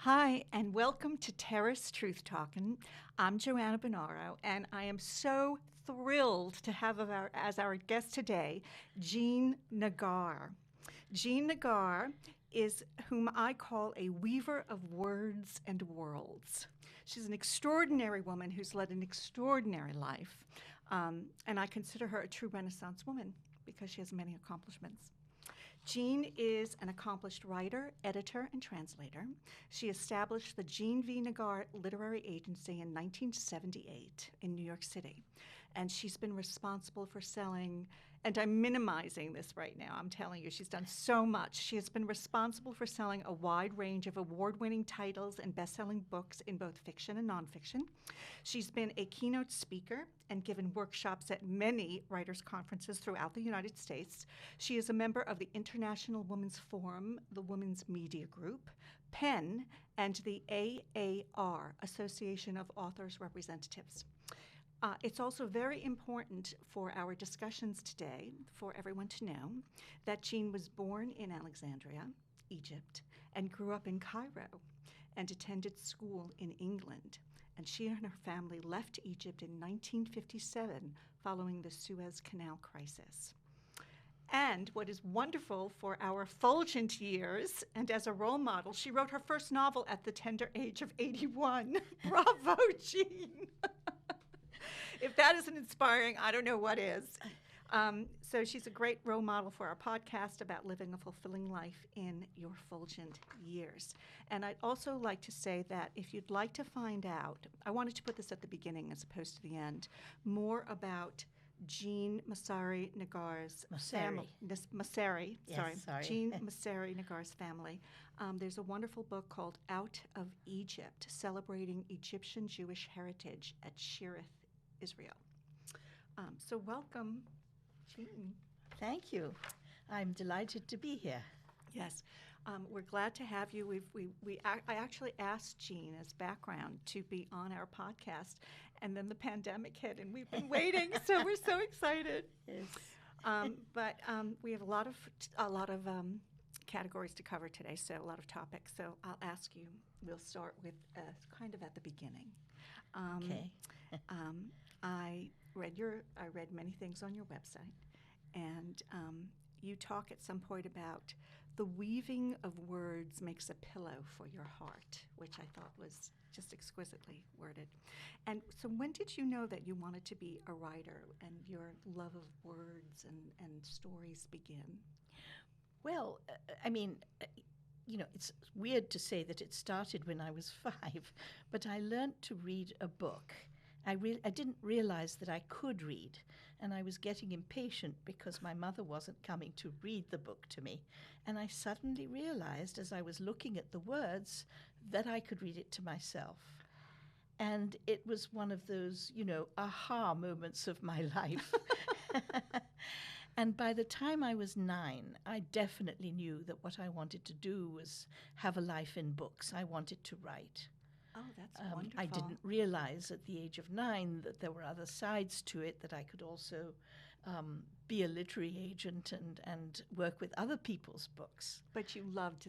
Hi, and welcome to TerraceTruthTalkin. I'm Joanna Bonaro, and I am so thrilled to have as our guest today, Jean Naggar. Jean Naggar is whom I call a weaver of words and worlds. She's an extraordinary woman who's led an extraordinary life, and I consider her a true Renaissance woman because she has many accomplishments. Jean is an accomplished writer, editor, and translator. She established the Jean V. Naggar Literary Agency in 1978 in New York City. And she's been responsible for selling, and I'm minimizing this right now, I'm telling you, she's done so much. She has been responsible for selling a wide range of award-winning titles and best-selling books in both fiction and nonfiction. She's been a keynote speaker and given workshops at many writers' conferences throughout the United States. She is a member of the International Women's Forum, the Women's Media Group, PEN, and the AAR, Association of Authors Representatives. It's also very important for our discussions today for everyone to know that Jean was born in Alexandria, Egypt, and grew up in Cairo and attended school in England. And she and her family left Egypt in 1957 following the Suez Canal Crisis. And what is wonderful for our fulgent years, and as a role model, she wrote her first novel at the tender age of 81. Bravo, Jean! If that isn't inspiring, I don't know what is. So she's a great role model for our podcast about living a fulfilling life in your fulgent years. And I'd also like to say that if you'd like to find out, I wanted to put this at the beginning as opposed to the end, more about Jean Massari Naggar's family. Massari, sorry. Jean Massari Naggar's family. There's a wonderful book called Out of Egypt, Celebrating Egyptian Jewish Heritage at Cherith, Israel. So welcome, Jean. Thank you. I'm delighted to be here. Yes, we're glad to have you. I actually asked Jean as background to be on our podcast, and then the pandemic hit, and we've been waiting. So we're so excited. Yes. But we have a lot of categories to cover today, so a lot of topics. So I'll ask you. We'll start with kind of at the beginning. Okay. I read many things on your website, and you talk at some point about the weaving of words makes a pillow for your heart, which I thought was just exquisitely worded. And so when did you know that you wanted to be a writer and your love of words and stories begin? Well, it's weird to say that it started when I was 5, but I learned to read a book. I didn't realize that I could read, and I was getting impatient because my mother wasn't coming to read the book to me. And I suddenly realized as I was looking at the words that I could read it to myself. And it was one of those, aha moments of my life. And by the time I was 9, I definitely knew that what I wanted to do was have a life in books. I wanted to write. Oh, that's wonderful. I didn't realize at the age of 9 that there were other sides to it, that I could also be a literary agent and work with other people's books. But you loved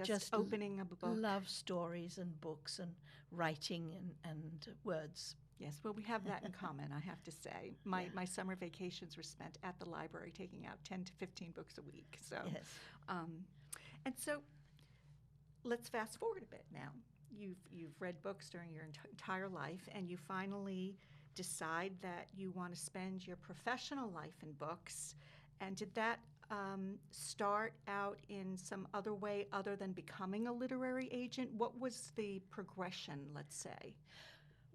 just opening up a book. Love stories and books and writing and words. Yes, well, we have that in common, I have to say. My summer vacations were spent at the library taking out 10 to 15 books a week. So, yes. And so let's fast forward a bit now. You've read books during your entire life, and you finally decide that you want to spend your professional life in books. And did that start out in some other way other than becoming a literary agent? What was the progression, let's say?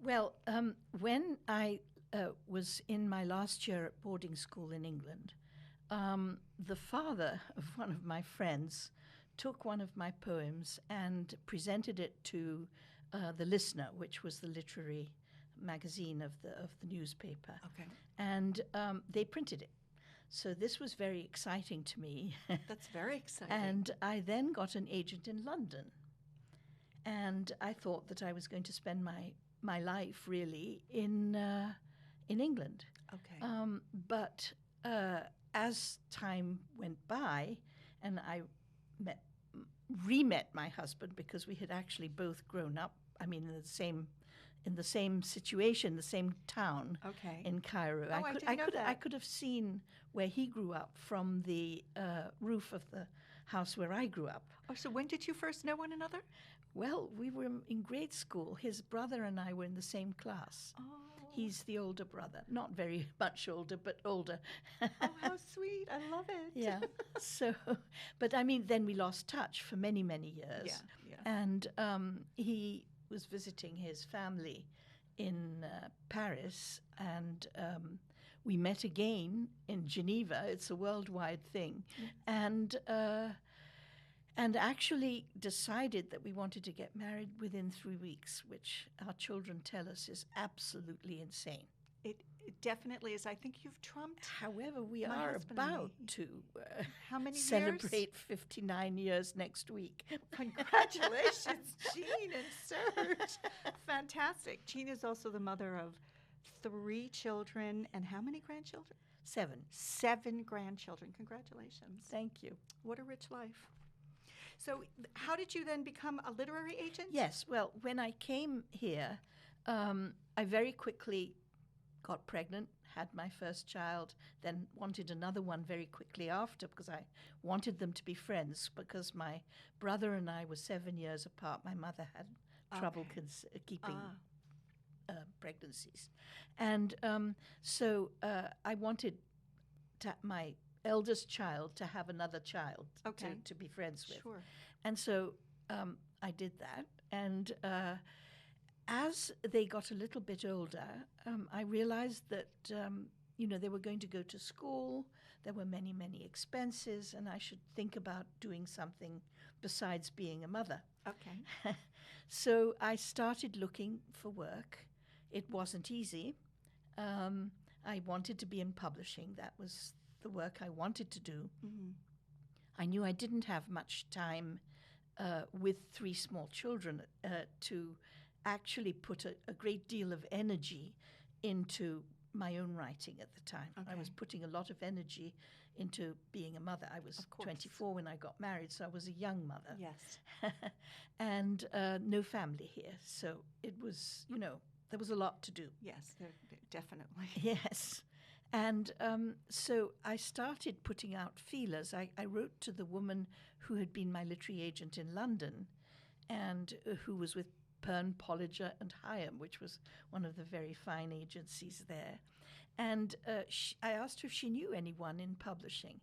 Well, when I was in my last year at boarding school in England, the father of one of my friends took one of my poems and presented it to the Listener, which was the literary magazine of the newspaper. Okay. And they printed it. So this was very exciting to me. That's very exciting. And I then got an agent in London. And I thought that I was going to spend my life really in England. Okay. But as time went by and I met re-met my husband because we had actually both grown up, I mean, in the same situation, the same town Okay. in Cairo. Oh, I didn't know that. I could have seen where he grew up from the roof of the house where I grew up. Oh, so when did you first know one another? Well, we were in grade school. His brother and I were in the same class. Oh. He's the older brother, not very much older, but older. Oh, how sweet. I love it. Yeah. So, but I mean, then we lost touch for many, many years. Yeah. And he was visiting his family in Paris, and we met again in Geneva. It's a worldwide thing. And actually decided that we wanted to get married within 3 weeks, which our children tell us is absolutely insane. It definitely is. I think you've trumped. However, we My are husband and about me. to How many celebrate 59 years next week. Congratulations, Jean and Serge. Fantastic. Jean is also the mother of 3 children and how many grandchildren? 7. 7 grandchildren. Congratulations. Thank you. What a rich life. So how did you then become a literary agent? Yes, well, when I came here, I very quickly got pregnant, had my first child, then wanted another one very quickly after because I wanted them to be friends because my brother and I were 7 years apart. My mother had trouble keeping pregnancies. And so I wanted my eldest child to have another child to be friends with. Sure. And so I did that. And as they got a little bit older, I realized that, they were going to go to school. There were many, many expenses, and I should think about doing something besides being a mother. Okay. So I started looking for work. It wasn't easy. I wanted to be in publishing. That was the work I wanted to do. Mm-hmm. I knew I didn't have much time with 3 small children to actually put a great deal of energy into my own writing at the time. Okay. I was putting a lot of energy into being a mother. I was 24 when I got married, so I was a young mother. Yes. And no family here. So it was, there was a lot to do. Yes, definitely. Yes. And so I started putting out feelers. I wrote to the woman who had been my literary agent in London and who was with Pern, Polliger and Hyam, which was one of the very fine agencies there. And I asked her if she knew anyone in publishing.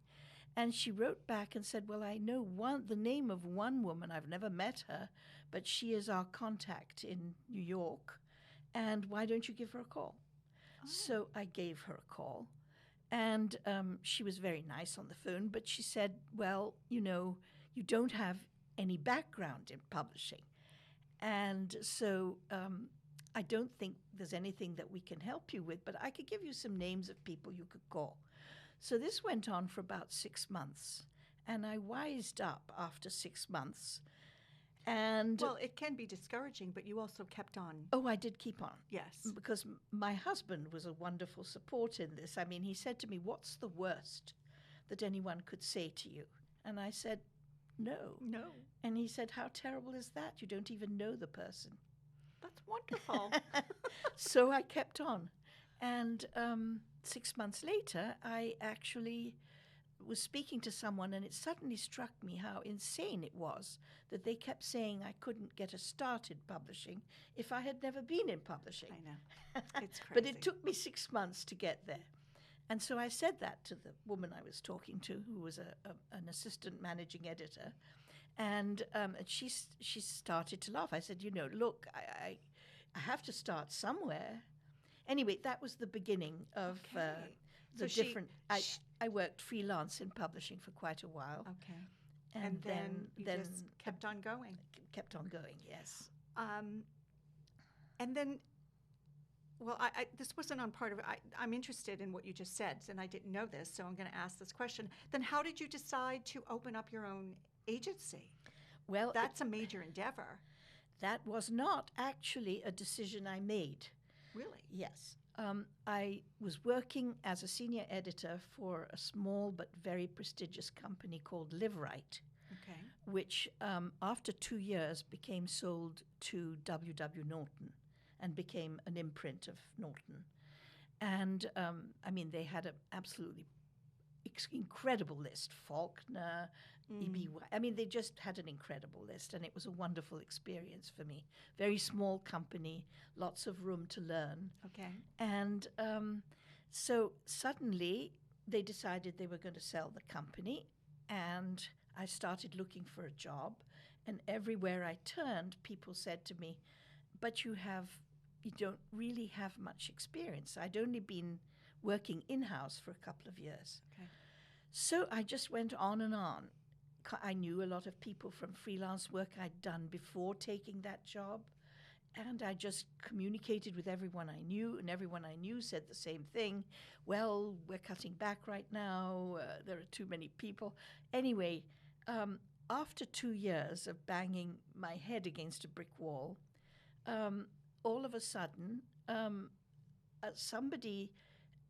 And she wrote back and said, well, I know the name of one woman. I've never met her, but she is our contact in New York. And why don't you give her a call? So I gave her a call, and she was very nice on the phone, but she said, well, you don't have any background in publishing. And so I don't think there's anything that we can help you with, but I could give you some names of people you could call. So this went on for about 6 months, and I wised up after 6 months. And well, it can be discouraging, but you also kept on. Oh, I did keep on. Yes. Because my husband was a wonderful support in this. I mean, he said to me, what's the worst that anyone could say to you? And I said, no. No. And he said, how terrible is that? You don't even know the person. That's wonderful. So I kept on. And 6 months later, I actually was speaking to someone, and it suddenly struck me how insane it was that they kept saying I couldn't get a start in publishing if I had never been in publishing. I know. It's crazy. But it took me 6 months to get there. And so I said that to the woman I was talking to, who was an assistant managing editor. And she started to laugh. I said, look, I have to start somewhere. Anyway, that was the beginning of the different... I worked freelance in publishing for quite a while. Okay. And then you just kept on going. Kept on going, yes. And then, well, this wasn't on part of it. I'm interested in what you just said, and I didn't know this, so I'm going to ask this question. Then how did you decide to open up your own agency? Well, that's a major endeavor. That was not actually a decision I made. Really? Yes. I was working as a senior editor for a small but very prestigious company called Live Right, which after 2 years became sold to W. Norton and became an imprint of Norton. And I mean, they had an absolutely incredible list. Faulkner, E.B. White. I mean, they just had an incredible list, and it was a wonderful experience for me. Very small company, lots of room to learn. Okay. And so suddenly they decided they were going to sell the company, and I started looking for a job. And everywhere I turned, people said to me, but you don't really have much experience. I'd only been working in-house for a couple of years. Okay. So I just went on and on. I knew a lot of people from freelance work I'd done before taking that job, and I just communicated with everyone I knew, and everyone I knew said the same thing. Well, we're cutting back right now. There are too many people. Anyway, after 2 years of banging my head against a brick wall, all of a sudden,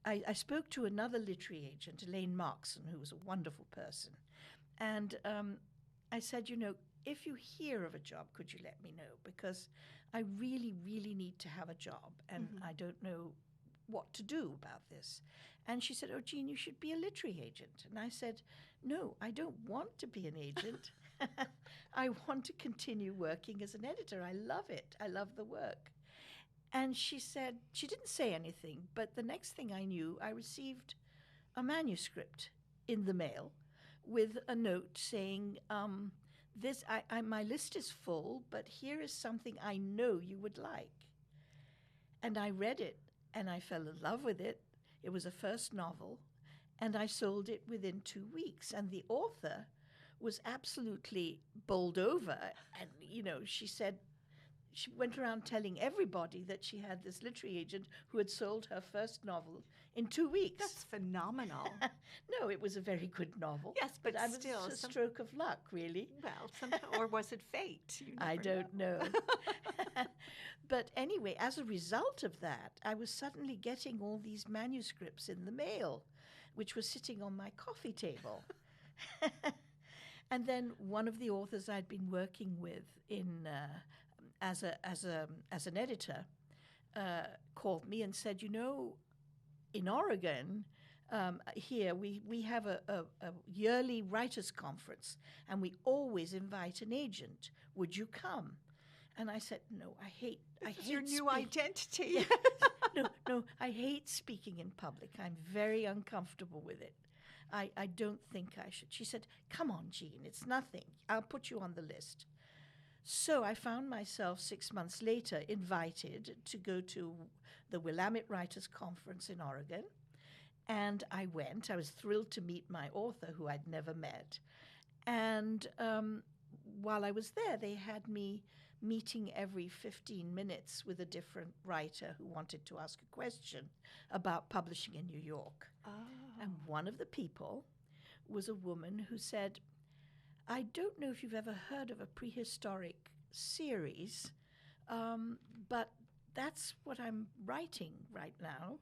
I spoke to another literary agent, Elaine Markson, who was a wonderful person. And I said, if you hear of a job, could you let me know? Because I really, really need to have a job, and I don't know what to do about this. And she said, oh, Jean, you should be a literary agent. And I said, no, I don't want to be an agent. I want to continue working as an editor. I love it. I love the work. And she said, she didn't say anything, but the next thing I knew, I received a manuscript in the mail with a note saying, my list is full, but here is something I know you would like. And I read it, and I fell in love with it. It was a first novel, and I sold it within 2 weeks. And the author was absolutely bowled over. And, she said, she went around telling everybody that she had this literary agent who had sold her first novel in 2 weeks. That's phenomenal. No, it was a very good novel. Yes, but I was still, a stroke of luck, really. Well, or was it fate? You never I don't know. But anyway, as a result of that, I was suddenly getting all these manuscripts in the mail, which was sitting on my coffee table. And then one of the authors I'd been working with as an editor called me and said, in Oregon, here we have a yearly writers' conference, and we always invite an agent. Would you come? And I said, no, I hate your new identity. No, I hate speaking in public. I'm very uncomfortable with it. I don't think I should. She said, come on, Jean, it's nothing. I'll put you on the list. So I found myself 6 months later invited to go to the Willamette Writers Conference in Oregon. And I went. I was thrilled to meet my author, who I'd never met. And while I was there, they had me meeting every 15 minutes with a different writer who wanted to ask a question about publishing in New York. Oh. And one of the people was a woman who said, I don't know if you've ever heard of a prehistoric series, but that's what I'm writing right now.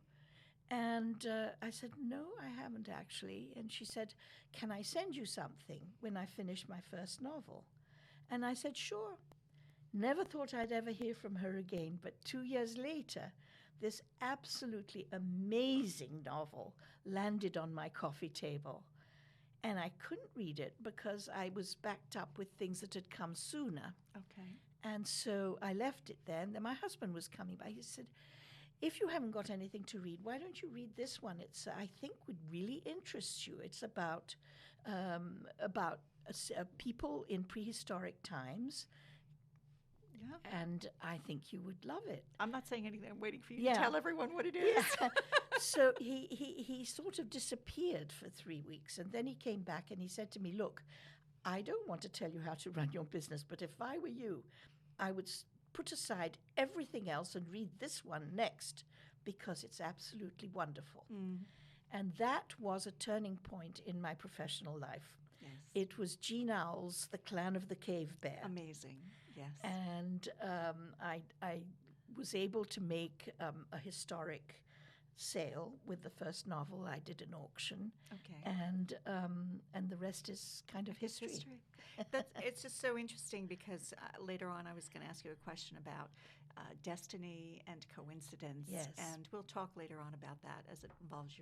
And I said, no, I haven't actually. And she said, can I send you something when I finish my first novel? And I said, sure. Never thought I'd ever hear from her again. But 2 years later, this absolutely amazing novel landed on my coffee table. And I couldn't read it because I was backed up with things that had come sooner. Okay. And so I left it there. And then my husband was coming by. He said, if you haven't got anything to read, why don't you read this one? It's, I think, would really interest you. It's about people in prehistoric times. Yeah. And I think you would love it. I'm not saying anything. I'm waiting for you to tell everyone what it is. Yeah. So he sort of disappeared for 3 weeks. And then he came back and he said to me, look, I don't want to tell you how to run your business, but if I were you, I would put aside everything else and read this one next because it's absolutely wonderful. Mm. And that was a turning point in my professional life. Yes. It was Jean Owl's The Clan of the Cave Bear. Amazing, yes. And I was able to make a historic sale with the first novel. I did an auction, Okay. and the rest is kind of It's history. It's just so interesting because later on I was going to ask you a question about destiny and coincidence. Yes. And we'll talk later on about that as it involves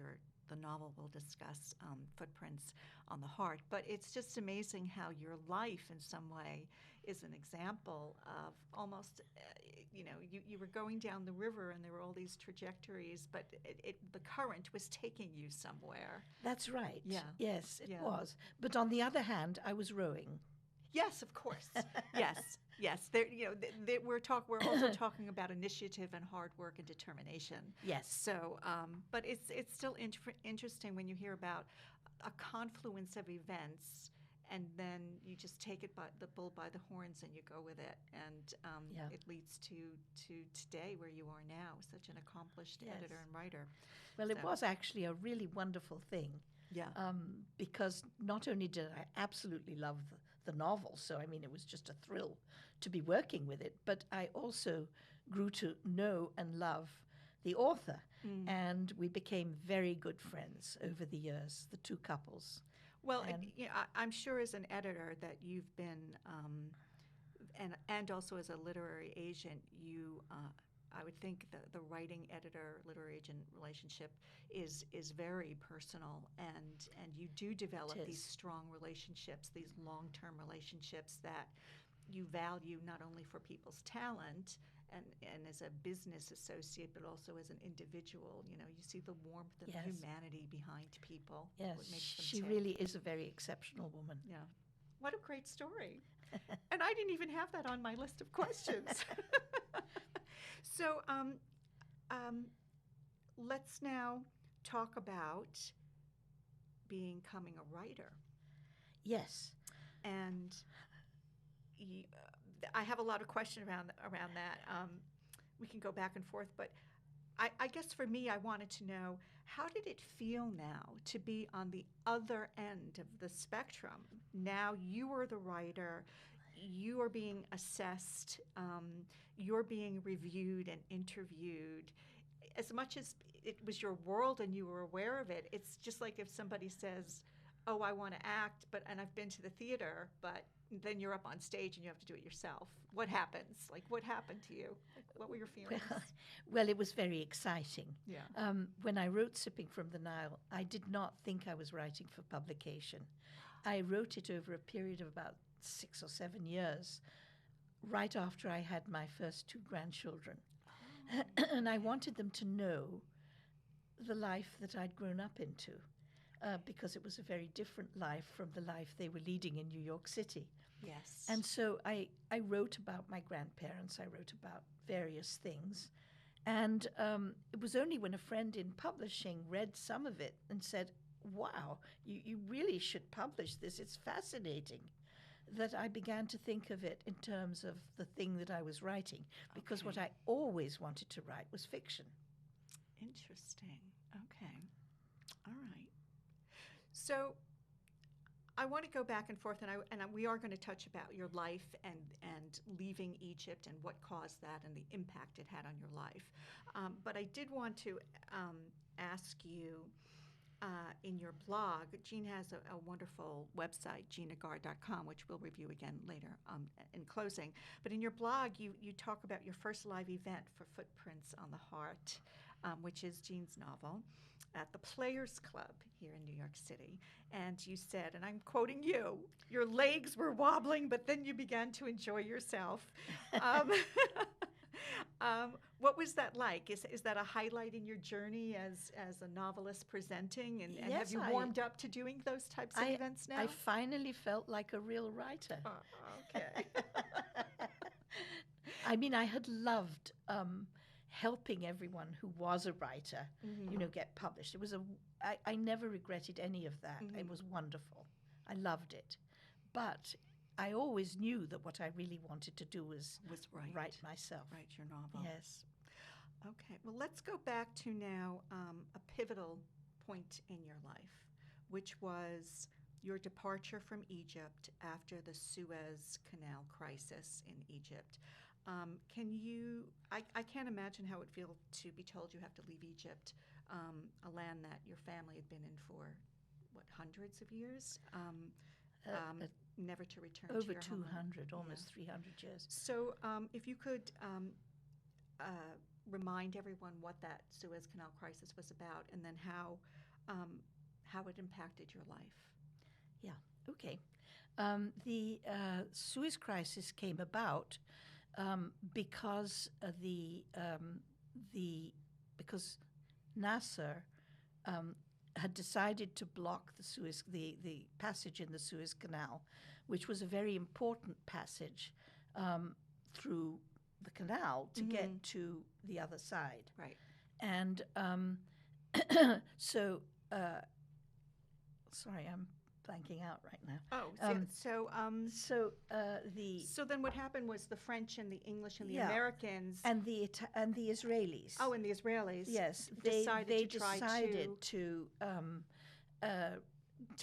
the novel we'll discuss, Footprints on the Heart. But it's just amazing how your life in some way is an example of almost, you were going down the river and there were all these trajectories, but the current was taking you somewhere. That's right. Yeah. Yes, it Yeah. was. But on the other hand, I was rowing. Yes, of course. Yes, yes. We're also talking about initiative and hard work and determination. Yes. So, but it's still interesting when you hear about a confluence of events, and then you just take it by the bull by the horns and you go with it, and Yeah. it leads to today where you are now, such an accomplished Yes. editor and writer. Well, it So- was actually a really wonderful thing. Yeah. Because not only did I absolutely love the novel, so I mean it was just a thrill to be working with it, but I also grew to know and love the author, and we became very good friends over the years, the two couples. Well, And- I'm sure as an editor that you've been, and also as a literary agent, I would think the writing editor literary agent relationship is very personal, and you do develop It these is. strong relationships, these long-term relationships that you value not only for people's talent and as a business associate, but also as an individual. You see the warmth and Yes. humanity behind people. Yes, What makes them she tick. really is a very exceptional woman. Yeah. What a great story. And I didn't even have that on my list of questions. So let's now talk about becoming a writer. Yes. And I have a lot of questions around that. We can go back and forth, but I guess for me, I wanted to know, how did it feel now to be on the other end of the spectrum? Now you are the writer, you are being assessed, you're being reviewed and interviewed. As much as it was your world and you were aware of it, it's just like if somebody says, oh, I want to act, and I've been to the theater, but then you're up on stage and you have to do it yourself. What happens? Like, what happened to you? Like, what were your feelings? Well, it was very exciting. Yeah. When I wrote Sipping from the Nile, I did not think I was writing for publication. I wrote it over a period of about 6 or 7 years, right after I had my first 2 grandchildren. And I wanted them to know the life that I'd grown up into, because it was a very different life from the life they were leading in New York City. Yes. And so I wrote about my grandparents, I wrote about various things. And it was only when a friend in publishing read some of it and said, wow, you really should publish this, it's fascinating, that I began to think of it in terms of the thing that I was writing, because what I always wanted to write was fiction. Interesting. Okay. All right. So I want to go back and forth, and we are going to touch about your life and leaving Egypt and what caused that and the impact it had on your life. But I did want to ask you, in your blog, Jean has a wonderful website, jeannaggar.com, which we'll review again later in closing. But in your blog, you talk about your first live event for Footprints on the Heart, which is Jean's novel, at the Players Club here in New York City. And you said, and I'm quoting you, your legs were wobbling, but then you began to enjoy yourself. What was that like? Is that a highlight in your journey as a novelist presenting? And Yes, have you warmed up to doing those types of events now? I finally felt like a real writer. Okay. I mean, I had loved helping everyone who was a writer, get published. It was I never regretted any of that. It was wonderful. I loved it. But I always knew that what I really wanted to do was write myself. Write your novel. Yes. Okay. Well, let's go back to now a pivotal point in your life, which was your departure from Egypt after the Suez Canal Crisis in Egypt. I can't imagine how it would feel to be told you have to leave Egypt a land that your family had been in for, what, hundreds of years? Never to return to Over your homeland. 200, almost 300 years. So if you could remind everyone what that Suez Canal Crisis was about, and then how it impacted your life. Yeah, okay. The Suez Crisis came about because because Nasser had decided to block the passage in the Suez Canal, which was a very important passage through the canal to get to the other side. Right. And so, sorry, I'm blanking out right now. Oh, So then what happened was the French and the English and the Yeah. Americans and the Israelis. and the Israelis Yes, decided they to try decided to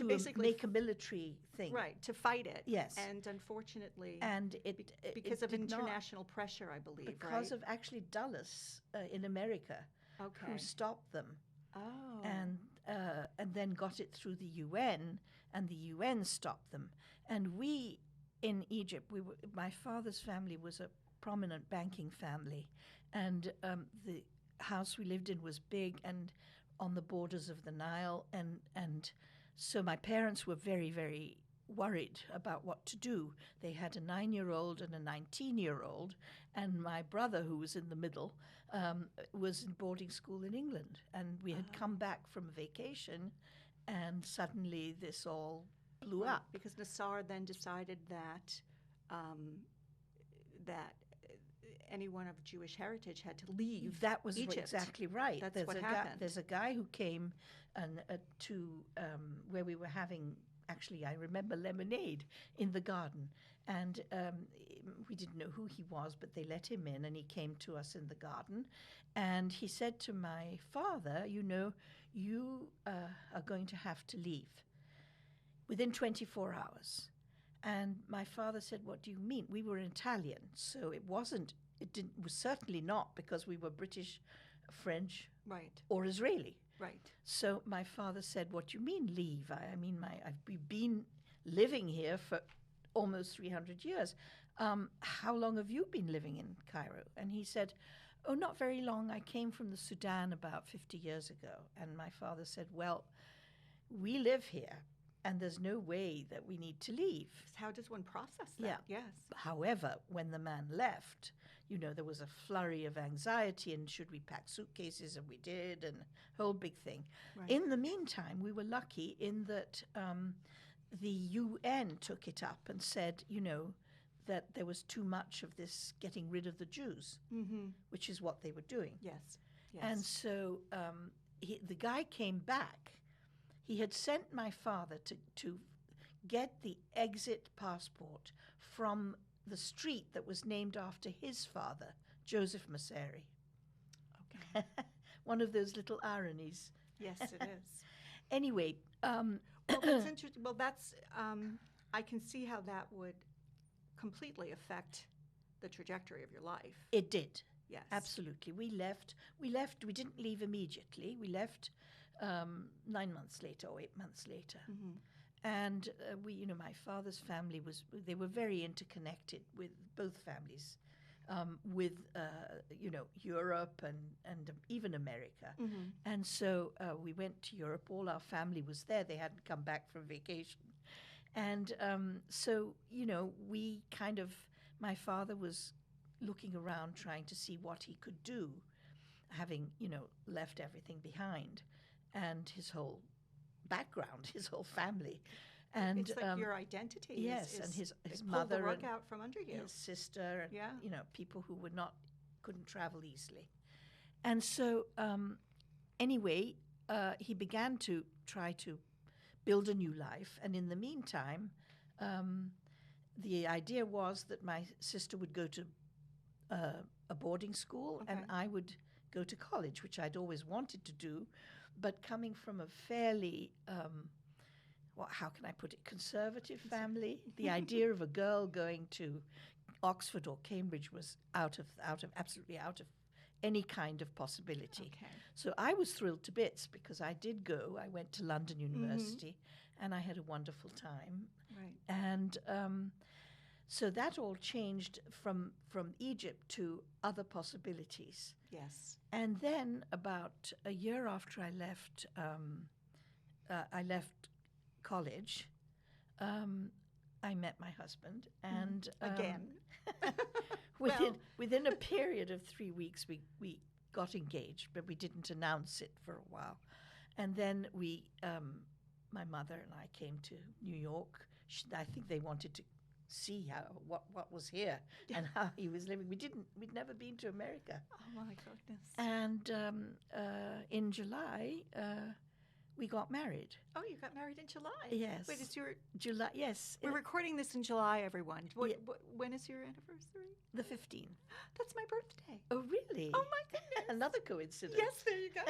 basically make a military thing. to fight it. Yes. And unfortunately, And because it of did not, international pressure, I believe, because of actually Dulles in America, okay. who stopped them. Oh. And then got it through the UN, and the UN stopped them. And we in Egypt, my father's family was a prominent banking family, and the house we lived in was big and on the borders of the Nile, and so my parents were very, very worried about what to do. They had a 9-year-old and a 19-year-old, and my brother, who was in the middle, was in boarding school in England. And we had come back from vacation, and suddenly this all blew up. Because Nasser then decided that that anyone of Jewish heritage had to leave That was Egypt. exactly right. That's what happened. There's a guy who came to where we were having, actually, I remember, lemonade in the garden. And we didn't know who he was, but they let him in, and he came to us in the garden. And he said to my father, you are going to have to leave within 24 hours. And my father said, what do you mean? We were Italian, so it was certainly not because we were British, French, Right. or Israeli. Right. So my father said, what do you mean leave? We've been living here for almost 300 years. How long have you been living in Cairo? And he said, oh, not very long. I came from the Sudan about 50 years ago. And my father said, well, we live here, and there's no way that we need to leave. How does one process that? Yeah. Yes. However, when the man left, there was a flurry of anxiety, and should we pack suitcases? And we did, and a whole big thing. Right. In the meantime, we were lucky in that the UN took it up and said, that there was too much of this getting rid of the Jews, which is what they were doing. Yes. And so the guy came back. He had sent my father to get the exit passport from the street that was named after his father, Joseph Masseri. Okay. One of those little ironies. Yes, it is. Anyway. Well, that's interesting. Well, that's, I can see how that would completely affect the trajectory of your life. It did. Yes. Absolutely. We left. We didn't leave immediately. We left 9 months later or 8 months later. And my father's family they were very interconnected with both families, with Europe and even America. And so we went to Europe. All our family was there. They hadn't come back from vacation. And so we my father was looking around trying to see what he could do, having left everything behind, and his whole background, his whole family. And it's like your identity. Yes, is and his pulled mother the rug and out from under you. his sister, and Yeah. People who couldn't travel easily. And so anyway, he began to try to build a new life. And in the meantime, the idea was that my sister would go to a boarding school, and I would go to college, which I'd always wanted to do. But coming from a fairly, how can I put it, conservative family, the idea of a girl going to Oxford or Cambridge was absolutely out of any kind of possibility. Okay. So I was thrilled to bits because I did go. I went to London University and I had a wonderful time. Right. And so that all changed from Egypt to other possibilities. Yes. And then about a year after I left college, I met my husband, and Again. within a period of 3 weeks, we got engaged, but we didn't announce it for a while. And then my mother and I came to New York. I think they wanted to see what was here and how he was living. We'd never been to America. Oh my goodness. And in July, we got married. Oh, you got married in July? Yes. Wait, is your... July, yes. We're recording this in July, everyone. Yeah. When is your anniversary? The 15th. That's my birthday. Oh, really? Oh, my goodness. Another coincidence. Yes, there you go.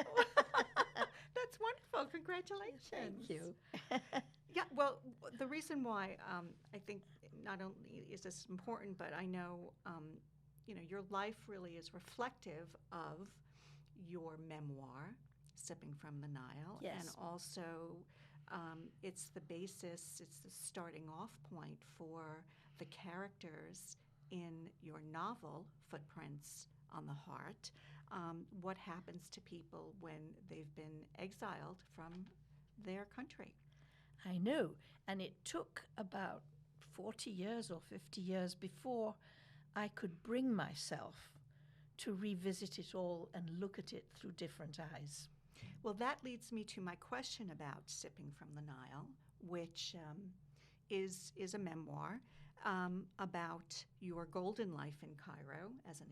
That's wonderful. Congratulations. Thank you. Yeah, well, the reason why I think not only is this important, but I know, your life really is reflective of your memoir, Sipping from the Nile. Yes. And also it's the basis, it's the starting off point for the characters in your novel, Footprints on the Heart. What happens to people when they've been exiled from their country? I know. And it took about 40 years or 50 years before I could bring myself to revisit it all and look at it through different eyes. Well, that leads me to my question about Sipping from the Nile, which is a memoir about your golden life in Cairo as an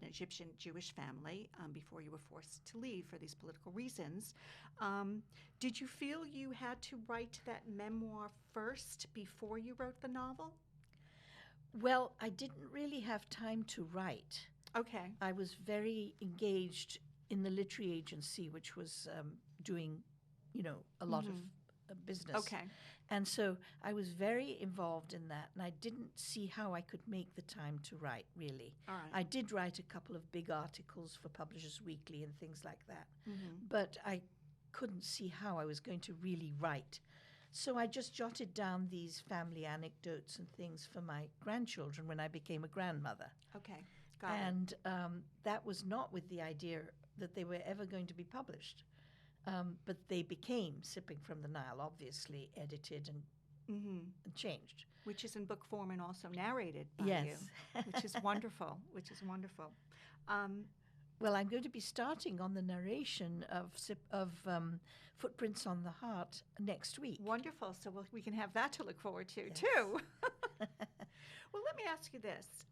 Egyptian Jewish family before you were forced to leave for these political reasons. Did you feel you had to write that memoir first before you wrote the novel? Well, I didn't really have time to write. Okay. I was very engaged in the literary agency, which was doing, a lot of business. Okay. And so I was very involved in that, and I didn't see how I could make the time to write, really. All right. I did write a couple of big articles for Publishers Weekly and things like that, Mm-hmm. but I couldn't see how I was going to really write. So I just jotted down these family anecdotes and things for my grandchildren when I became a grandmother. Okay. Got it. And that was not with the idea that they were ever going to be published. But they became Sipping from the Nile, obviously edited and changed. Which is in book form and also narrated by Yes. you, which is wonderful, Well, I'm going to be starting on the narration of Footprints on the Heart next week. Wonderful. So we can have that to look forward to, Yes. too. Well, let me ask you this.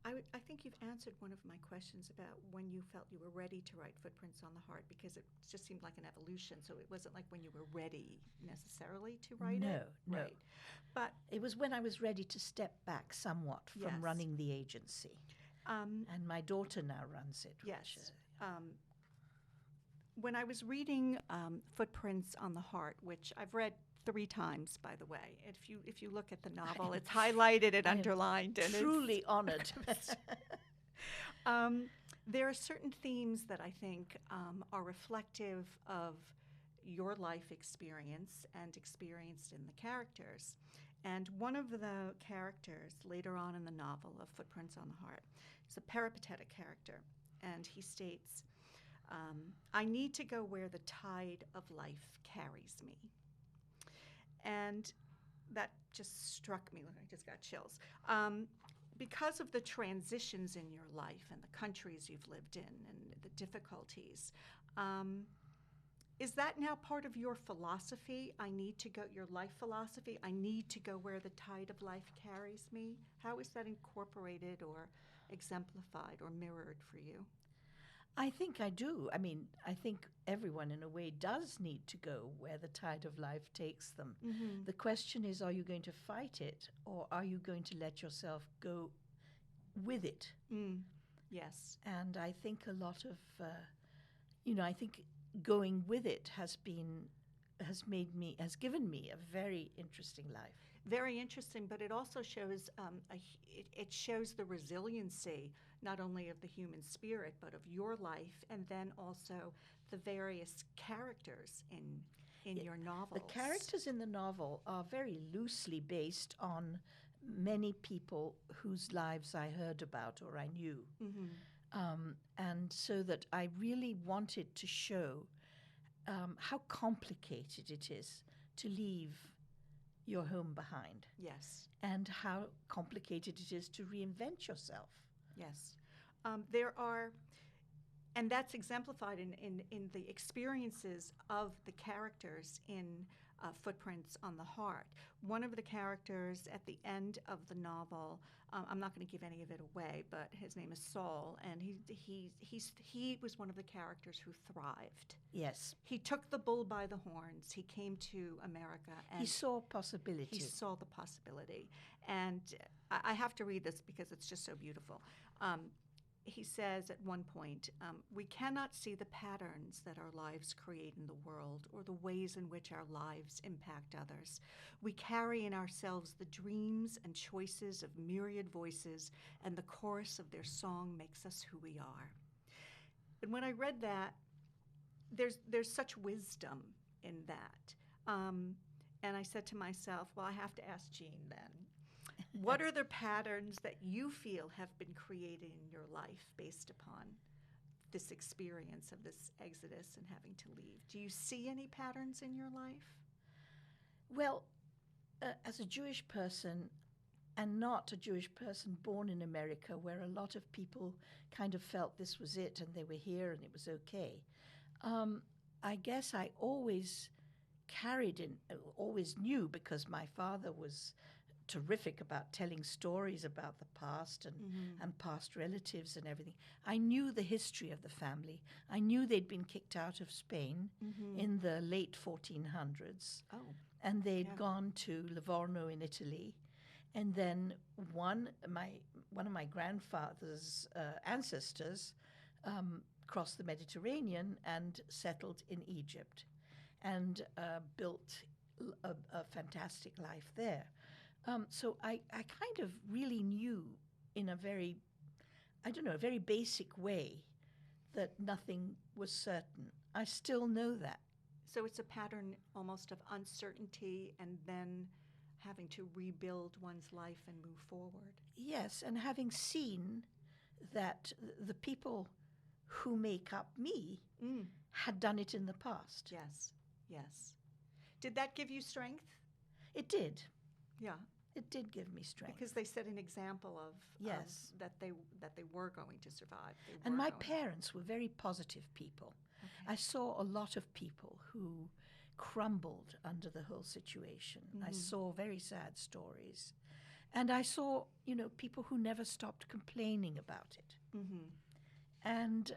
I think you've answered one of my questions about when you felt you were ready to write Footprints on the Heart, because it just seemed like an evolution. So it wasn't like when you were ready necessarily to write it. No. Right. But It was when I was ready to step back somewhat from Yes. running the agency. And my daughter now runs it. yes. Which, When I was reading Footprints on the Heart, which I've read 3 times, by the way. If you look at the novel, it's highlighted and I am underlined, and truly honored. there are certain themes that I think are reflective of your life experience and experienced in the characters. And one of the characters later on in the novel of Footprints on the Heart is a peripatetic character, and he states, I need to go where the tide of life carries me. And that just struck me. I just got chills. Because of the transitions in your life and the countries you've lived in and the difficulties, is that now part of your philosophy? Your life philosophy? I need to go where the tide of life carries me? How is that incorporated or exemplified or mirrored for you? I think I do. I mean, I think everyone in a way does need to go where the tide of life takes them. Mm-hmm. The question is, are you going to fight it, or are you going to let yourself go with it? Yes. And I think a lot of, I think going with it has given me a very interesting life. very interesting, but it also shows it shows the resiliency not only of the human spirit but of your life, and then also the various characters in your novels. The characters in the novel are very loosely based on many people whose lives I heard about or I knew. And so that I really wanted to show how complicated it is to leave your home behind. Yes. And how complicated it is to reinvent yourself. Yes. There are, and that's exemplified in the experiences of the characters in Footprints on the Heart. One of the characters at the end of the novel, I'm not going to give any of it away, but his name is Saul, and he was one of the characters who thrived. Yes. He took the bull by the horns. He came to America, and he saw possibility. He saw the possibility. And I have to read this because it's just so beautiful. He says at one point, we cannot see the patterns that our lives create in the world or the ways in which our lives impact others. We carry in ourselves the dreams and choices of myriad voices, and the chorus of their song makes us who we are. And when I read that, there's such wisdom in that. And I said to myself, well, I have to ask Jean then. What are the patterns that you feel have been created in your life based upon this experience of this exodus and having to leave? Do you see any patterns in your life? Well, as a Jewish person, and not a Jewish person born in America, where a lot of people kind of felt this was it and they were here and it was okay, I guess I always always knew, because my father was terrific about telling stories about the past and past relatives and everything. I knew the history of the family. I knew they'd been kicked out of Spain in the late 1400s. Oh. And they'd gone to Livorno in Italy. And then one of my grandfather's ancestors crossed the Mediterranean and settled in Egypt and built a fantastic life there. So I kind of really knew in a very, very basic way that nothing was certain. I still know that. So it's a pattern almost of uncertainty and then having to rebuild one's life and move forward. Yes, and having seen that the people who make up me had done it in the past. Yes, yes. Did that give you strength? It did. Yeah. It did give me strength. Because they set an example of yes, that they were going to survive. And my parents were very positive people. Okay. I saw a lot of people who crumbled under the whole situation. I saw very sad stories. And I saw, people who never stopped complaining about it. And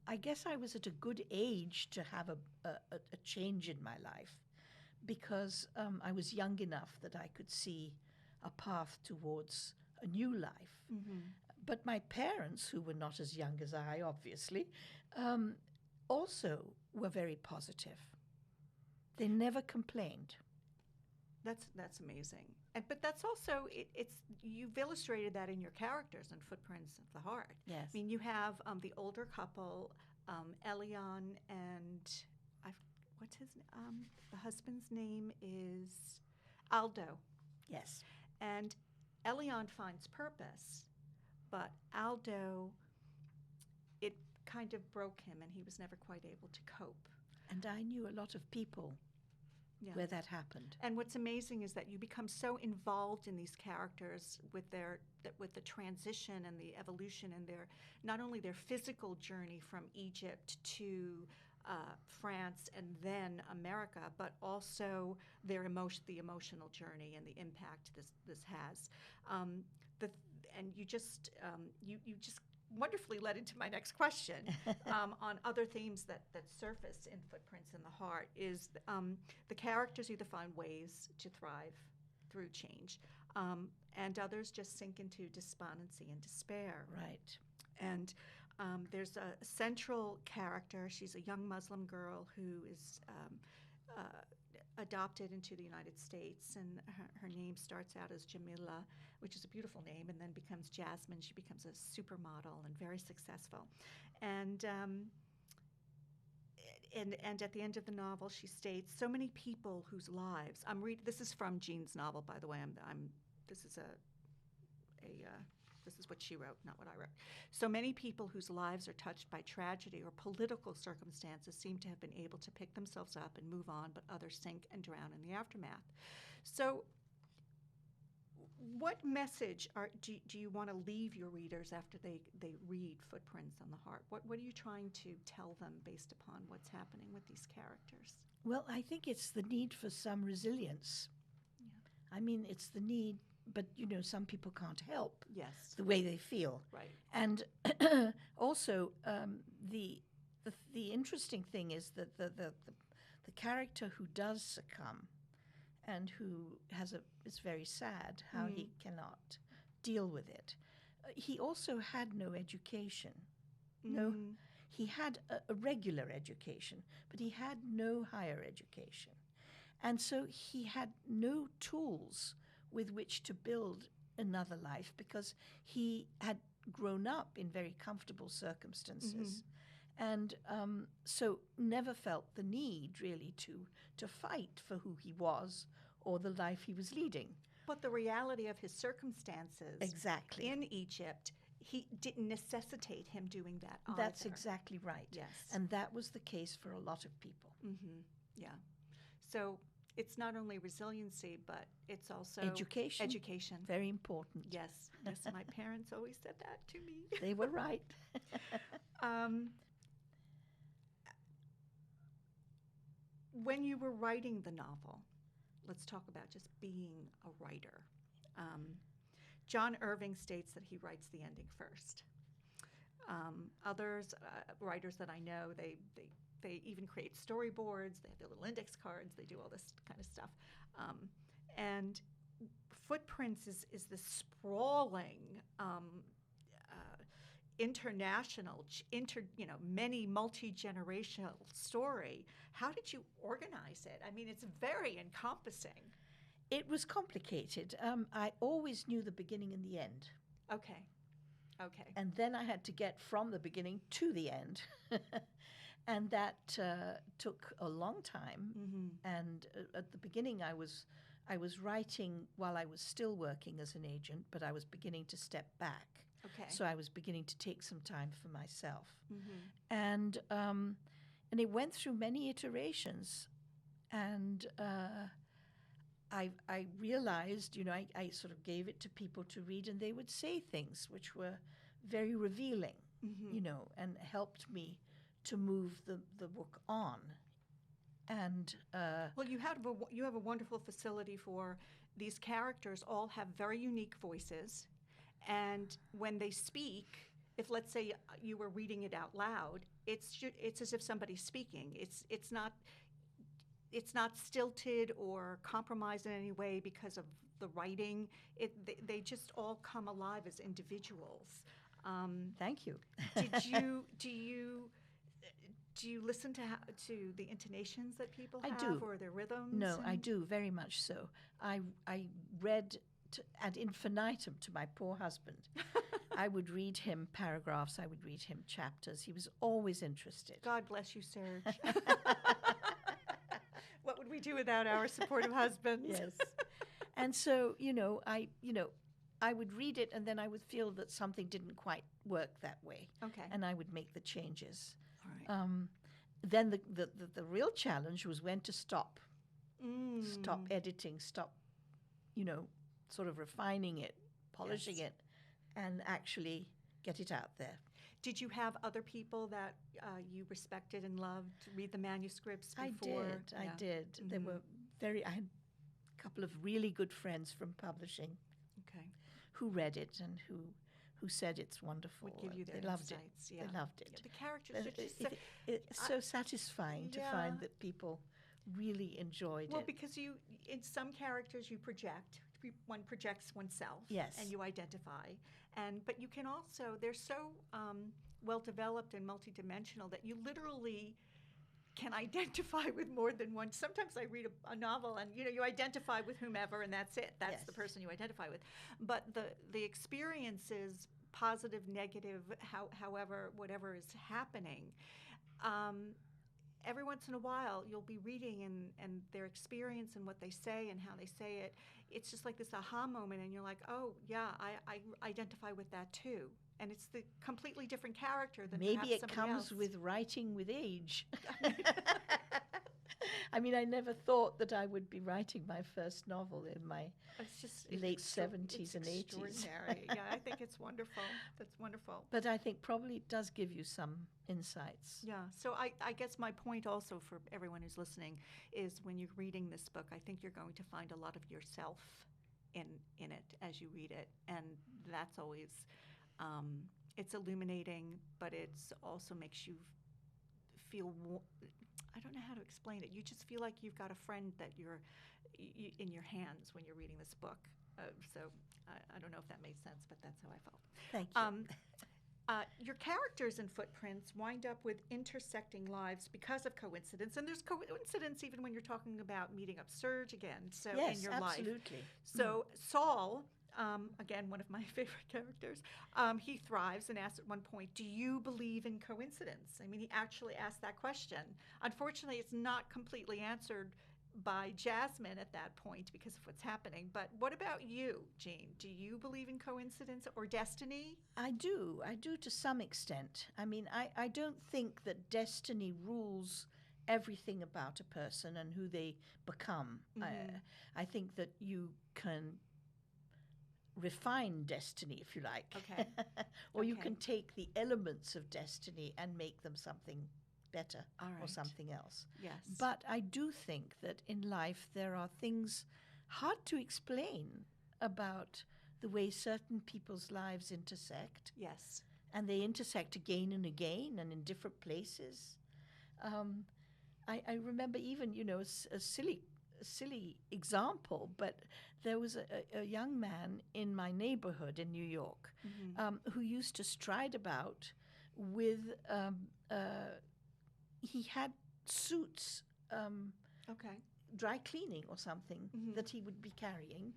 I guess I was at a good age to have a change in my life, because I was young enough that I could see a path towards a new life. But my parents, who were not as young as I, obviously, also were very positive. They never complained. That's amazing. But that's also, it's you've illustrated that in your characters in Footprints of the Heart. Yes. I mean, you have the older couple, Elion and what's his the husband's name is Aldo. Yes. And Elion finds purpose, but Aldo, it kind of broke him, and he was never quite able to cope. And I knew a lot of people where that happened. And what's amazing is that you become so involved in these characters with the transition and the evolution and not only their physical journey from Egypt to France and then America, but also the emotional journey and the impact this has. And you just wonderfully led into my next question on other themes that surface in Footprints in the Heart. Is the characters either find ways to thrive through change, and others just sink into despondency and despair. Right. And there's a central character. She's a young Muslim girl who is adopted into the United States, and her name starts out as Jamila, which is a beautiful name, and then becomes Jasmine. She becomes a supermodel and very successful. And at the end of the novel, she states, so many people whose lives, this is from Jean's novel, by the way. This is this is what she wrote, not what I wrote. So many people whose lives are touched by tragedy or political circumstances seem to have been able to pick themselves up and move on, but others sink and drown in the aftermath. So what message do you want to leave your readers after they read Footprints on the Heart? What are you trying to tell them based upon what's happening with these characters? Well, I think it's the need for some resilience. Yeah. I mean, it's the need, but some people can't help the way they feel. Right. And also, the interesting thing is that the character who does succumb and who is very sad how he cannot deal with it. He also had no education. No, he had a regular education, but he had no higher education. And so he had no tools with which to build another life because he had grown up in very comfortable circumstances. And so never felt the need really to fight for who he was or the life he was leading. But the reality of his circumstances in Egypt, he didn't necessitate him doing that either. That's exactly right. Yes. And that was the case for a lot of people. Yeah. So it's not only resiliency, but it's also education. Very important. Yes. Yes, my parents always said that to me. They were right. When you were writing the novel, let's talk about just being a writer. John Irving states that he writes the ending first. Others, writers that I know, they even create storyboards. They have their little index cards. They do all this kind of stuff. And Footprints is this sprawling, international, many multi-generational story. How did you organize it? I mean, it's very encompassing. It was complicated. I always knew the beginning and the end. Okay. And then I had to get from the beginning to the end. And that took a long time. And at the beginning, I was writing while I was still working as an agent, but I was beginning to step back. Okay. So I was beginning to take some time for myself. And it went through many iterations. And I realized, I sort of gave it to people to read, and they would say things which were very revealing, and helped me to move the book on. And well, you have a wonderful facility for these characters. All have very unique voices, and when they speak, if let's say you were reading it out loud, it's as if somebody's speaking. It's not stilted or compromised in any way because of the writing. They just all come alive as individuals. Thank you. Do you listen to the intonations that people have? I do. Or their rhythms? No, I do, very much so. I read ad infinitum to my poor husband. I would read him paragraphs. I would read him chapters. He was always interested. God bless you, Serge. What would we do without our supportive husbands? Yes. And so, I would read it, and then I would feel that something didn't quite work that way. Okay. And I would make the changes. All right. Then the real challenge was when to stop. Stop editing, stop, sort of refining it, polishing it, and actually get it out there. Did you have other people that you respected and loved read the manuscripts before? I did. There were I had a couple of really good friends from publishing who read it and who said it's wonderful. Would give you their they loved insights. it. Yeah. They loved it. Yeah, the characters are just it's so satisfying to find that people really enjoyed it. Well, because in some characters you project. One projects oneself. Yes. And you identify. But you can also, they're so well developed and multidimensional that you literally can identify with more than one. Sometimes I read a novel and, you identify with whomever and that's it. That's the person you identify with. But the experiences, positive, negative, however, whatever is happening, every once in a while you'll be reading and their experience and what they say and how they say it. It's just like this aha moment and you're like, oh, yeah, I identify with that too. And it's the completely different character than maybe perhaps it somebody comes else. with writing with age. I mean, I never thought that I would be writing my first novel in my late 70s and 80s. Extraordinary. Yeah, I think it's wonderful. That's wonderful. But I think probably it does give you some insights. Yeah. So I guess my point also for everyone who's listening is when you're reading this book, I think you're going to find a lot of yourself in it as you read it. And that's always, it's illuminating, but it's also makes you feel, I don't know how to explain it. You just feel like you've got a friend that you're in your hands when you're reading this book. So I don't know if that made sense, but that's how I felt. Thank you. Your characters and footprints wind up with intersecting lives because of coincidence, and there's coincidence even when you're talking about meeting up Serge again. So yes, in your absolutely. life. So Saul, again one of my favorite characters, he thrives and asks at one point, "Do you believe in coincidence?" I mean, he actually asked that question. Unfortunately, it's not completely answered by Jasmine at that point because of what's happening. But what about you, Jean? Do you believe in coincidence or destiny? I do to some extent. I mean, I don't think that destiny rules everything about a person and who they become. Mm-hmm. I think that you can refine destiny, if you like. Okay. Or you Okay. can take the elements of destiny and make them something better All or right. something else. Yes. But I do think that in life there are things hard to explain about the way certain people's lives intersect. Yes. And they intersect again and again and in different places. I remember even, a silly example, but there was a young man in my neighborhood in New York who used to stride about with, he had suits, Okay. dry cleaning or something that he would be carrying.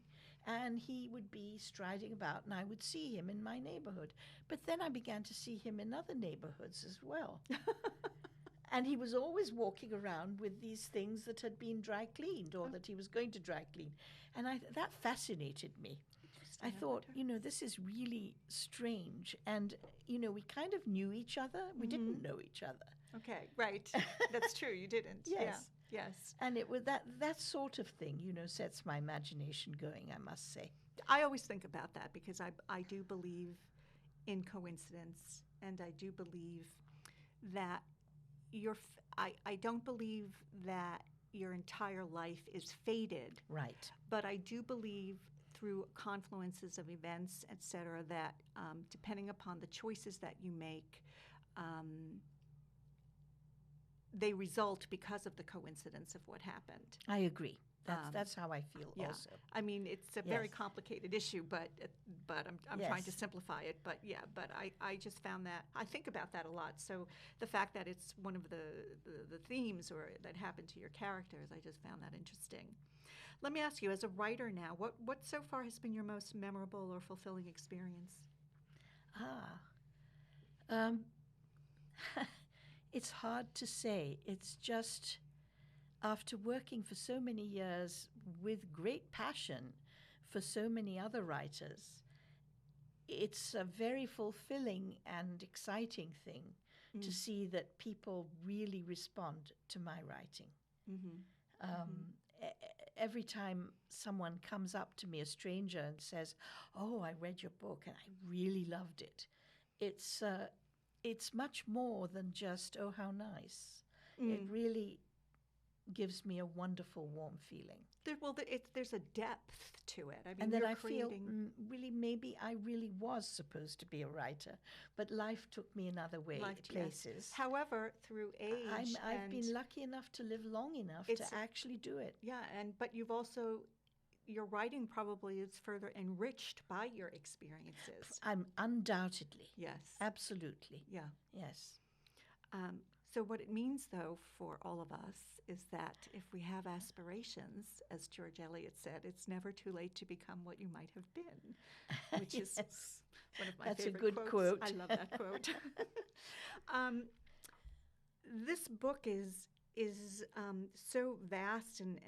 And he would be striding about, and I would see him in my neighborhood. But then I began to see him in other neighborhoods as well. And he was always walking around with these things that had been dry cleaned or that he was going to dry clean. And that fascinated me. I thought, this is really strange. And, we kind of knew each other. We didn't know each other. Okay, right. That's true. You didn't. Yes. Yeah. Yes. And it was that sort of thing, sets my imagination going, I must say. I always think about that because I do believe in coincidence, and I do believe that I don't believe that your entire life is fated. Right. But I do believe through confluences of events, et cetera, that depending upon the choices that you make, they result because of the coincidence of what happened. I agree. That's how I feel also. I mean, it's a very complicated issue, but I'm trying to simplify it. But I just found that I think about that a lot. So the fact that it's one of the themes or that happened to your characters, I just found that interesting. Let me ask you, as a writer now, what so far has been your most memorable or fulfilling experience? It's hard to say. It's just after working for so many years with great passion for so many other writers, it's a very fulfilling and exciting thing to see that people really respond to my writing. Every time someone comes up to me, a stranger, and says, "Oh, I read your book and I really loved it," it's much more than just, "Oh, how nice." It really gives me a wonderful, warm feeling. There's a depth to it. I mean, and then you're I feel creating maybe I really was supposed to be a writer, but life took me another way, places. Yes. However, through age, I've been lucky enough to live long enough to actually do it. Yeah, but you've also, your writing probably is further enriched by your experiences. I'm undoubtedly. Yes. Absolutely. Yeah. Yes. So what it means, though, for all of us is that if we have aspirations, as George Eliot said, it's never too late to become what you might have been, which Yes. is one of my That's favorite a good quotes. quote. I love that quote. This book is so vast and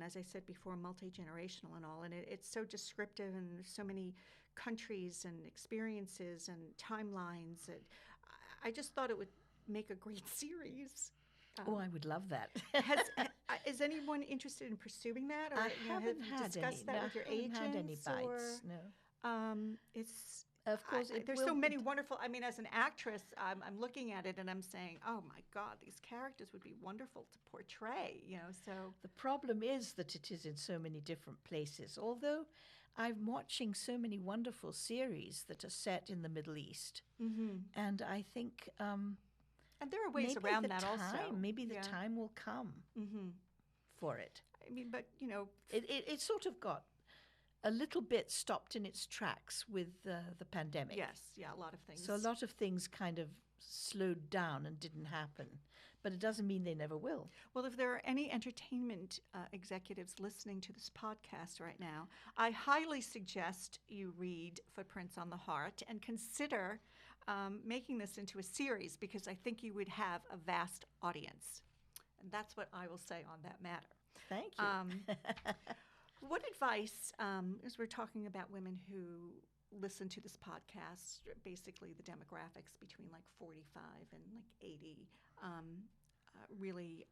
as I said before, multi-generational and all, and it's so descriptive, and there's so many countries and experiences and timelines. I just thought it would make a great series. I would love that. Is anyone interested in pursuing that? Or, I have haven't you had discussed any. that with your I haven't had any agents? bites. No. It's Of course, it there's will so be many wonderful. I mean, as an actress, I'm looking at it and I'm saying, oh my God, these characters would be wonderful to portray. So The problem is that it is in so many different places. Although I'm watching so many wonderful series that are set in the Middle East, and I think and there are ways maybe around the that time, also. maybe the time will come for it. I mean, but It sort of got a little bit stopped in its tracks with the pandemic. yes, yeah, a lot of things. So a lot of things kind of slowed down and didn't happen. But it doesn't mean they never will. Well, if there are any entertainment executives listening to this podcast right now, I highly suggest you read Footprints on the Heart and consider making this into a series, because I think you would have a vast audience. And that's what I will say on that matter. Thank you. What advice, as we're talking about women who listen to this podcast, basically the demographics between like 45 and like 80, really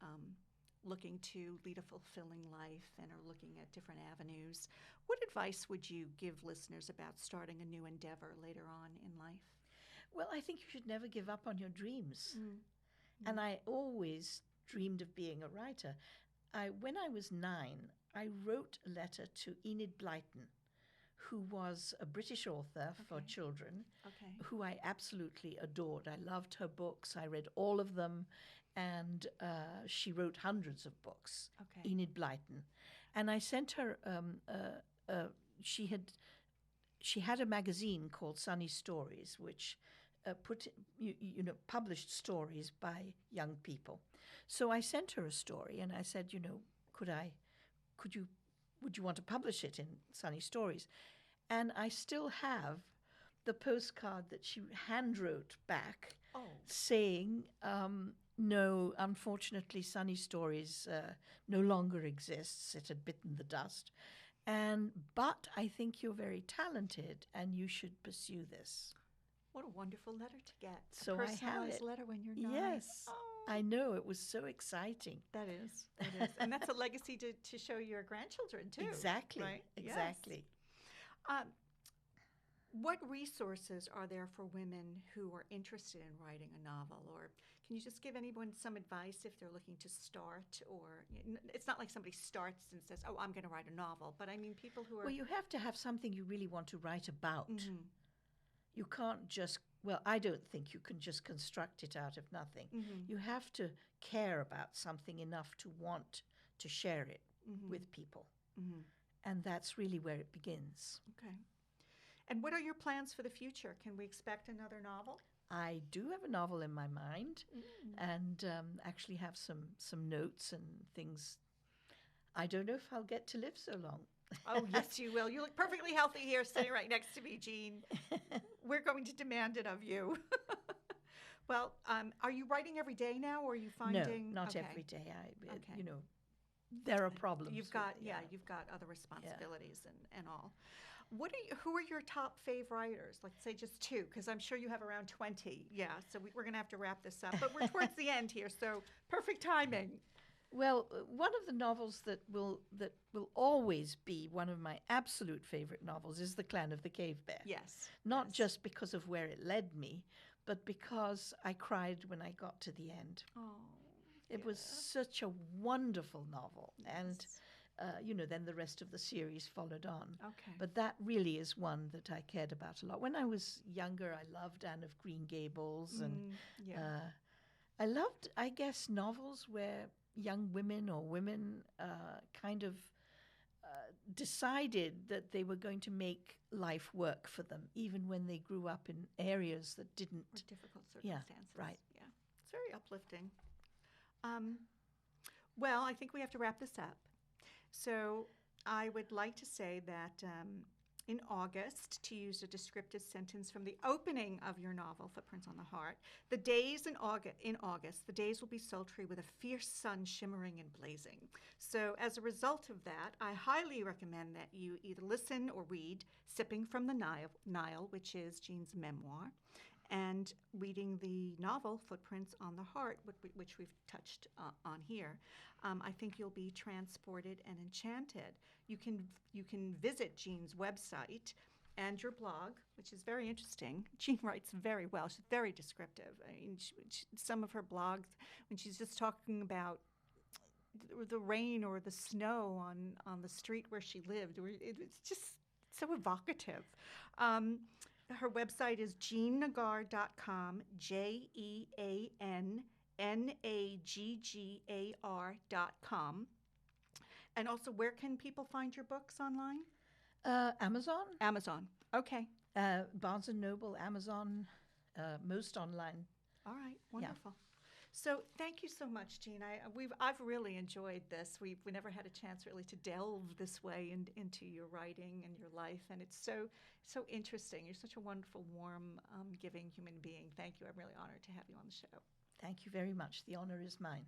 looking to lead a fulfilling life and are looking at different avenues, what advice would you give listeners about starting a new endeavor later on in life? Well, I think you should never give up on your dreams. And I always dreamed of being a writer. When I was 9, I wrote a letter to Enid Blyton, who was a British author for children, who I absolutely adored. I loved her books. I read all of them, and she wrote hundreds of books, Enid Blyton. And I sent her, she had a magazine called Sunny Stories, which published stories by young people. So I sent her a story, and I said, would you want to publish it in Sunny Stories? And I still have the postcard that she hand wrote back saying, no, unfortunately, Sunny Stories no longer exists. It had bitten the dust. But I think you're very talented and you should pursue this. What a wonderful letter to get. So a personalized I have it. letter when you're 9. Yes. I know. It was so exciting. That is. And that's a legacy to show your grandchildren, too. Exactly. Right? Exactly. Yes. What resources are there for women who are interested in writing a novel? Or can you just give anyone some advice if they're looking to start? Or it's not like somebody starts and says, oh, I'm going to write a novel. But I mean people who are... Well, you have to have something you really want to write about. You can't just... Well, I don't think you can just construct it out of nothing. You have to care about something enough to want to share it with people. And that's really where it begins. Okay. And what are your plans for the future? Can we expect another novel? I do have a novel in my mind, and actually have some notes and things. I don't know if I'll get to live so long. Oh, yes, you will. You look perfectly healthy here, sitting right next to me, Jean. We're going to demand it of you. Well, are you writing every day now, or are you finding... No, not every day. There are problems. You've got, you've got other responsibilities and all. Who are your top fave writers? Let's say just 2, because I'm sure you have around 20. Yeah, so we're going to have to wrap this up. But we're towards the end here, so perfect timing. Well, one of the novels that will always be one of my absolute favorite novels is The Clan of the Cave Bear. Yes. Not just because of where it led me, but because I cried when I got to the end. Oh. It was such a wonderful novel. And, then the rest of the series followed on. Okay. But that really is one that I cared about a lot. When I was younger, I loved Anne of Green Gables. And I loved, I guess, novels where young women or women kind of decided that they were going to make life work for them, even when they grew up in areas that didn't. Or difficult circumstances. Yeah, right. Yeah. It's very uplifting. Well, I think we have to wrap this up. So I would like to say that in August, to use a descriptive sentence from the opening of your novel, Footprints on the Heart, the days in August, the days will be sultry with a fierce sun shimmering and blazing. So as a result of that, I highly recommend that you either listen or read Sipping from the Nile, which is Jean's memoir, and reading the novel Footprints on the Heart, which we've touched on here. I think you'll be transported and enchanted. You can visit Jean's website and your blog, which is very interesting. Jean writes very well. She's very descriptive. I mean, some of her blogs, when she's just talking about the rain or the snow on the street where she lived, it's just so evocative. Her website is jeannaggar.com, JeanNaggar.com. And also, where can people find your books online? Amazon. Amazon. Okay. Barnes & Noble, Amazon, most online. All right. Wonderful. So thank you so much, Jean. I've really enjoyed this. We never had a chance really to delve this way into your writing and your life, and it's so interesting. You're such a wonderful, warm, giving human being. Thank you. I'm really honored to have you on the show. Thank you very much. The honor is mine.